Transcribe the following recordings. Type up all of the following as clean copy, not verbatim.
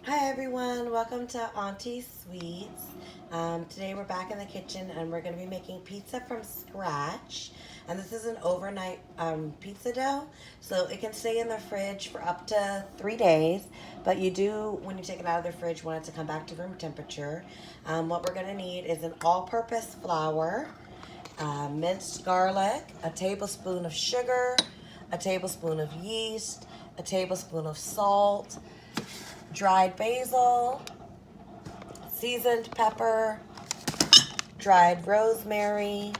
Hi everyone, welcome to Aunties Sweets. Today we're back in the kitchen and we're going to be making pizza from scratch. And this is an overnight pizza dough, so it can stay in the fridge for up to 3 days. But you do, when you take it out of the fridge, want it to come back to room temperature. What we're going to need is an all-purpose flour, minced garlic, a tablespoon of sugar, a tablespoon of yeast, a tablespoon of salt, dried basil, seasoned pepper, dried rosemary,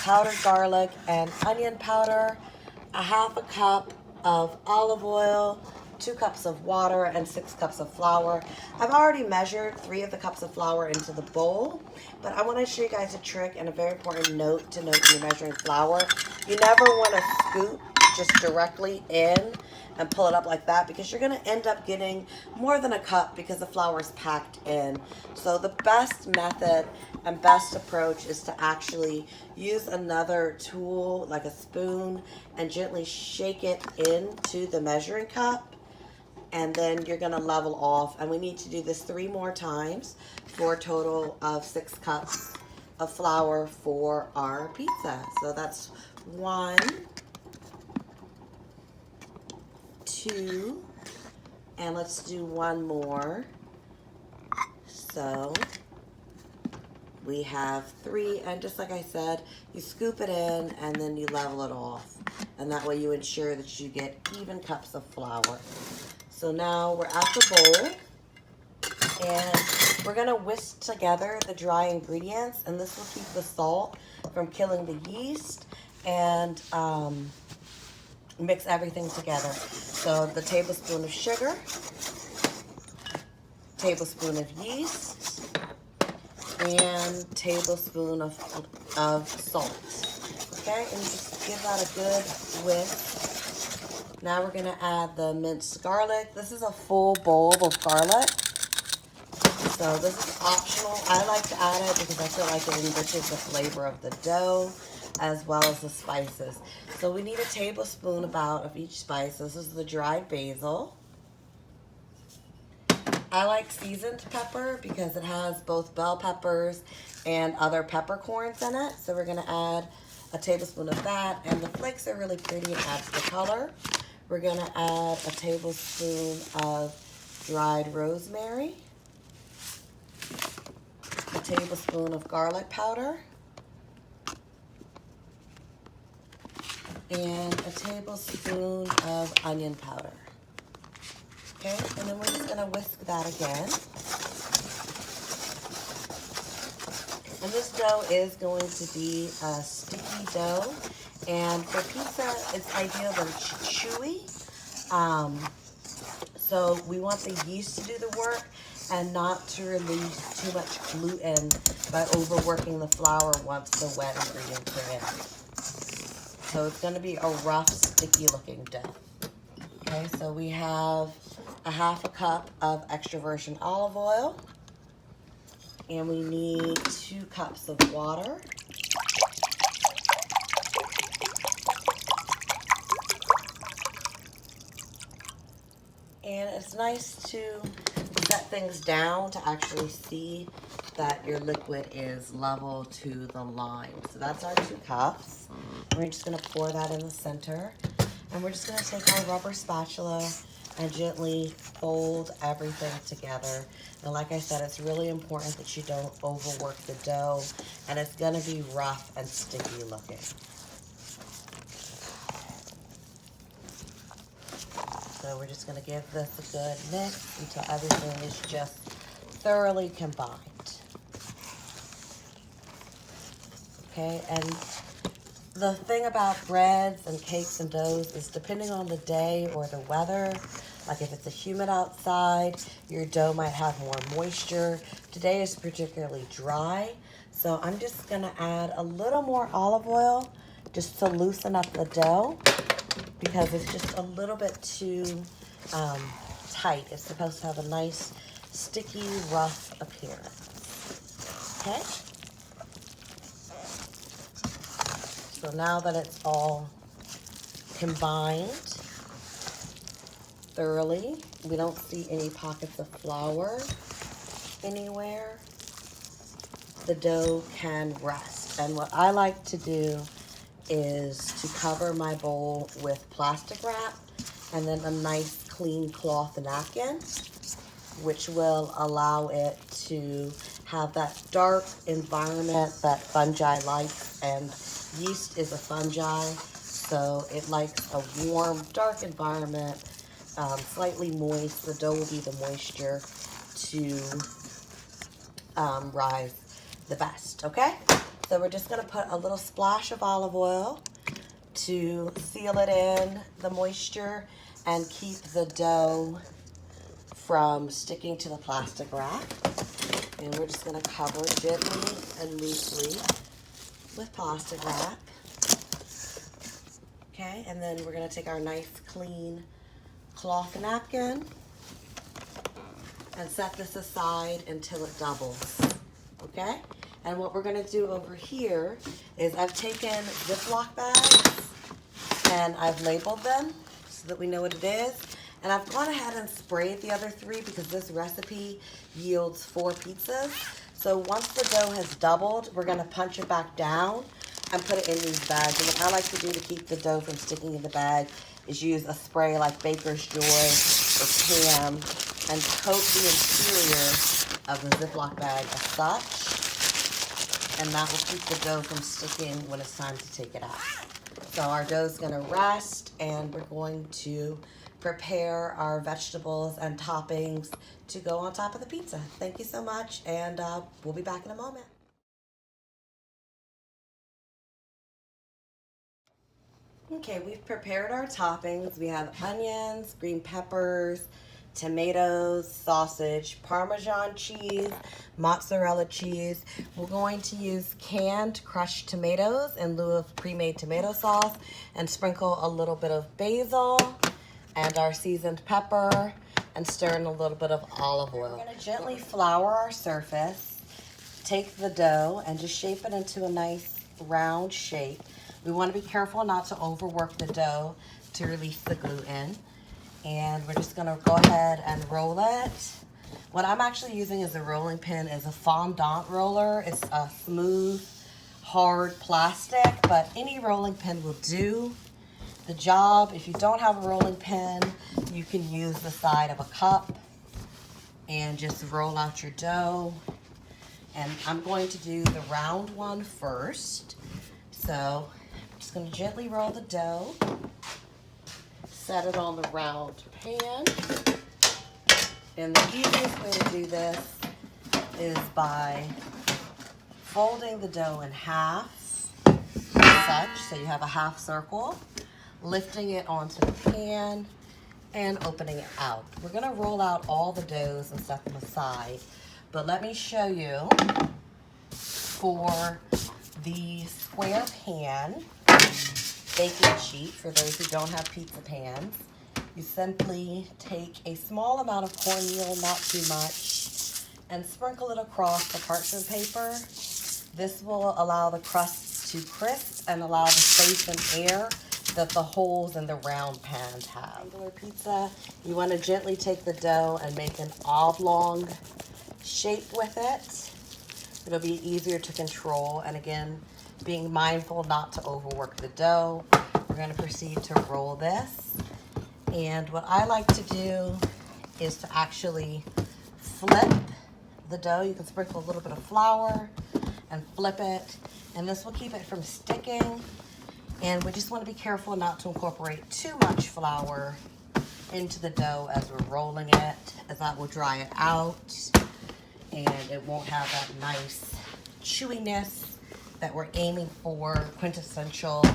powdered garlic, and onion powder, a half a cup of olive oil, 2 cups of water, and 6 cups of flour. I've already measured 3 of the cups of flour into the bowl, but I want to show you guys a trick and a very important note to note when you're measuring flour. You never want to scoop just directly in and pull it up like that, because you're going to end up getting more than a cup because the flour is packed in. So the best method and best approach is to actually use another tool like a spoon and gently shake it into the measuring cup, and then you're going to level off. And we need to do this 3 more times for a total of 6 cups of flour for our pizza. So that's 1, 2, and let's do 1 more. So we have 3, and just like I said, you scoop it in and then you level it off, and that way you ensure that you get even cups of flour. So now we're at the bowl, and we're gonna whisk together the dry ingredients, and this will keep the salt from killing the yeast, and mix everything together. So the tablespoon of sugar, tablespoon of yeast, and tablespoon of salt. Okay, and just give that a good whisk. Now we're gonna add the minced garlic. This is a full bowl of garlic. So this is optional. I like to add it because I feel like it enriches the flavor of the dough as well as the spices. So we need a tablespoon about of each spice. This is the dried basil. I like seasoned pepper because it has both bell peppers and other peppercorns in it. So we're gonna add a tablespoon of that, and the flakes are really pretty and adds the color. We're gonna add a tablespoon of dried rosemary, a tablespoon of garlic powder, and a tablespoon of onion powder. Okay, and then we're just gonna whisk that again. And this dough is going to be a sticky dough, and for pizza, it's ideal that it's chewy. So we want the yeast to do the work and not to release too much gluten by overworking the flour once the wet ingredients are in. So it's going to be a rough, sticky looking dough. Okay, so we have a half a cup of extra virgin olive oil, and we need 2 cups of water. And it's nice to set things down to actually see that your liquid is level to the line. So that's our 2 cups. We're just gonna pour that in the center. And we're just gonna take our rubber spatula and gently fold everything together. And like I said, it's really important that you don't overwork the dough, and it's gonna be rough and sticky looking. So we're just gonna give this a good mix until everything is just thoroughly combined. Okay, and the thing about breads and cakes and doughs is depending on the day or the weather, like if it's humid outside, your dough might have more moisture. Today is particularly dry, so I'm just gonna add a little more olive oil just to loosen up the dough, because it's just a little bit too tight. It's supposed to have a nice, sticky, rough appearance. Okay? So now that it's all combined, thoroughly. We don't see any pockets of flour anywhere. The dough can rest. And what I like to do is to cover my bowl with plastic wrap and then a nice clean cloth napkin, which will allow it to have that dark environment that fungi likes. And yeast is a fungi, so it likes a warm, dark environment, slightly moist. The dough will be the moisture to rise the best, okay? So we're just gonna put a little splash of olive oil to seal it in, the moisture, and keep the dough from sticking to the plastic wrap. And we're just gonna cover it gently and loosely with plastic wrap. Okay, and then we're gonna take our nice clean cloth napkin and set this aside until it doubles, okay? And what we're gonna do over here is I've taken Ziploc bags and I've labeled them so that we know what it is. And I've gone ahead and sprayed the other 3 because this recipe yields 4 pizzas. So once the dough has doubled, we're gonna punch it back down and put it in these bags. And what I like to do to keep the dough from sticking in the bag is use a spray like Baker's Joy or Pam and coat the interior of the Ziploc bag as such. And that will keep the dough from sticking when it's time to take it out. So our dough's gonna rest and we're going to prepare our vegetables and toppings to go on top of the pizza. Thank you so much, and we'll be back in a moment. Okay, we've prepared our toppings. We have onions, green peppers, tomatoes, sausage, Parmesan cheese, mozzarella cheese. We're going to use canned crushed tomatoes in lieu of pre-made tomato sauce and sprinkle a little bit of basil and our seasoned pepper and stir in a little bit of olive oil. We're gonna gently flour our surface, take the dough and just shape it into a nice round shape. We wanna be careful not to overwork the dough to release the gluten. And we're just gonna go ahead and roll it. What I'm actually using as a rolling pin is a fondant roller. It's a smooth, hard plastic, but any rolling pin will do the job. If you don't have a rolling pin, you can use the side of a cup and just roll out your dough. And I'm going to do the round one first. So I'm just gonna gently roll the dough, set it on the round pan. And the easiest way to do this is by folding the dough in half, as such, so you have a half circle, lifting it onto the pan and opening it out. We're gonna roll out all the doughs and set them aside, but let me show you for the square pan baking sheet, for those who don't have pizza pans, you simply take a small amount of cornmeal, not too much, and sprinkle it across the parchment paper. This will allow the crust to crisp and allow the space and air that the holes in the round pans have. Regular pizza, you want to gently take the dough and make an oblong shape with it. It'll be easier to control, and again, being mindful not to overwork the dough. We're going to proceed to roll this. And what I like to do is to actually flip the dough. You can sprinkle a little bit of flour and flip it, and this will keep it from sticking. And we just want to be careful not to incorporate too much flour into the dough as we're rolling it, as that will dry it out and it won't have that nice chewiness that we're aiming for, quintessential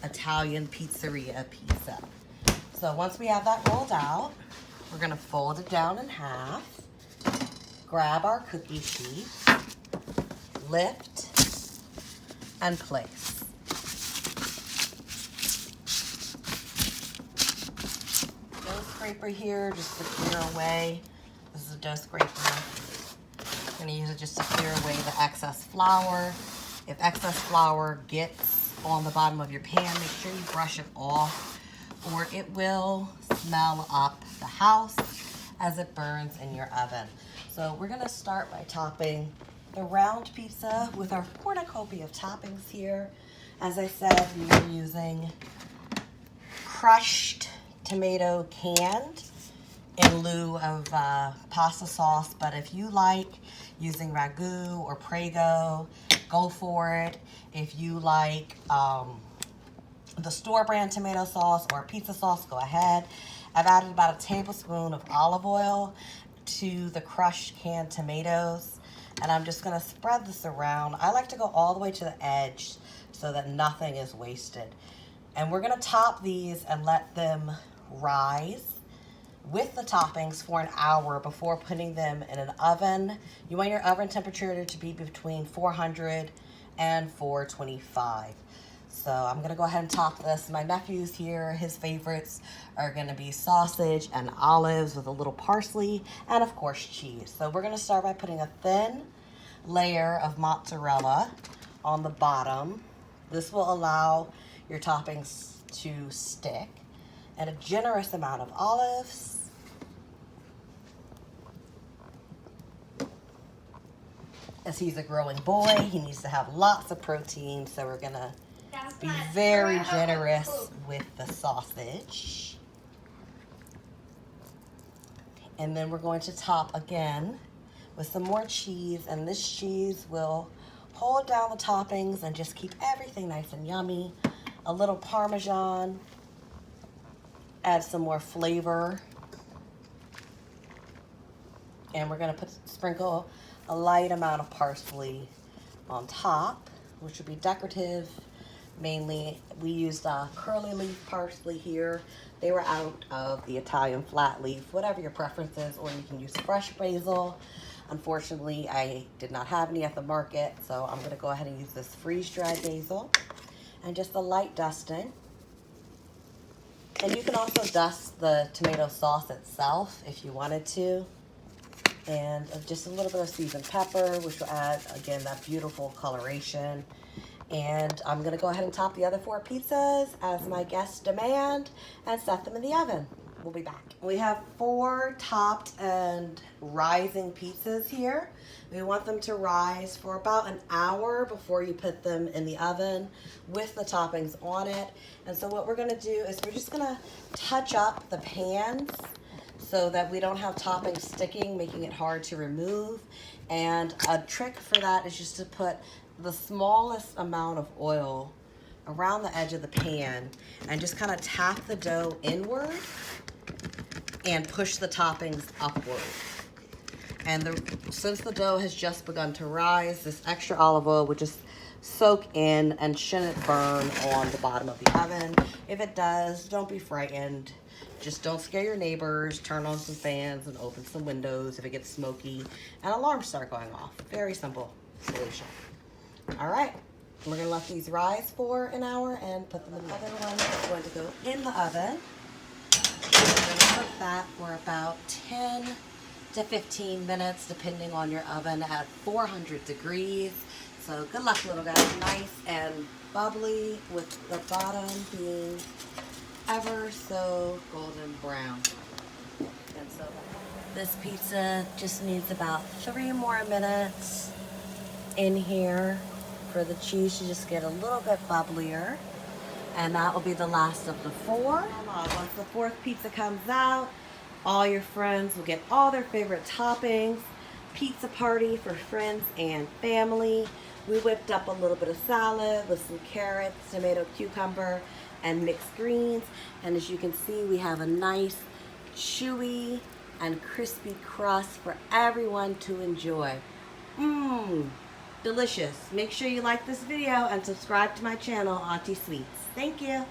Italian pizzeria pizza. So once we have that rolled out, we're gonna fold it down in half, grab our cookie sheet, lift, and place. Dough scraper here, just to clear away. This is a dough scraper. I'm gonna use it just to clear away the excess flour. If excess flour gets on the bottom of your pan, make sure you brush it off, or it will smell up the house as it burns in your oven. So we're gonna start by topping the round pizza with our cornucopia of toppings here. As I said, we are using crushed tomato canned in lieu of pasta sauce, but if you like using ragu or prego, go for it. If you like the store brand tomato sauce or pizza sauce, go ahead. I've added about a tablespoon of olive oil to the crushed canned tomatoes, and I'm just gonna spread this around. I like to go all the way to the edge so that nothing is wasted. And we're gonna top these and let them rise with the toppings for an hour before putting them in an oven. You want your oven temperature to be between 400 and 425. So I'm gonna go ahead and top this. My nephew's here, his favorites are gonna be sausage and olives with a little parsley and of course cheese. So we're gonna start by putting a thin layer of mozzarella on the bottom. This will allow your toppings to stick, and a generous amount of olives. As he's a growing boy, he needs to have lots of protein, so we're gonna be very generous with the sausage. And then we're going to top again with some more cheese, and this cheese will hold down the toppings and just keep everything nice and yummy. A little Parmesan, add some more flavor. And we're gonna sprinkle a light amount of parsley on top, which would be decorative. Mainly, we used curly leaf parsley here. They were out of the Italian flat leaf, whatever your preference is, or you can use fresh basil. Unfortunately, I did not have any at the market, so I'm gonna go ahead and use this freeze-dried basil and just a light dusting. And you can also dust the tomato sauce itself if you wanted to. And just a little bit of seasoned pepper, which will add, again, that beautiful coloration. And I'm gonna go ahead and top the other 4 pizzas as my guests demand and set them in the oven. We'll be back. We have 4 topped and rising pizzas here. We want them to rise for about an hour before you put them in the oven with the toppings on it. And so what we're gonna do is we're just gonna touch up the pans so that we don't have toppings sticking, making it hard to remove. And a trick for that is just to put the smallest amount of oil around the edge of the pan and just kind of tap the dough inward and push the toppings upward. And since the dough has just begun to rise, this extra olive oil would just soak in and shouldn't burn on the bottom of the oven. If it does, don't be frightened. Just don't scare your neighbors. Turn on some fans and open some windows if it gets smoky, and alarms start going off. Very simple solution. All right, we're gonna let these rise for an hour and put them in the other one that's going to go in the oven. We're gonna cook that for about 10 to 15 minutes, depending on your oven, at 400 degrees. So good luck, little guys. Nice and bubbly, with the bottom being ever so golden brown. And so this pizza just needs about 3 more minutes in here for the cheese to just get a little bit bubblier. And that will be the last of the 4. Once the 4th pizza comes out, all your friends will get all their favorite toppings. Pizza party for friends and family. We whipped up a little bit of salad with some carrots, tomato, cucumber, and mixed greens. And as you can see, we have a nice, chewy, and crispy crust for everyone to enjoy. Mmm, delicious. Make sure you like this video and subscribe to my channel, Aunties Sweets. Thank you.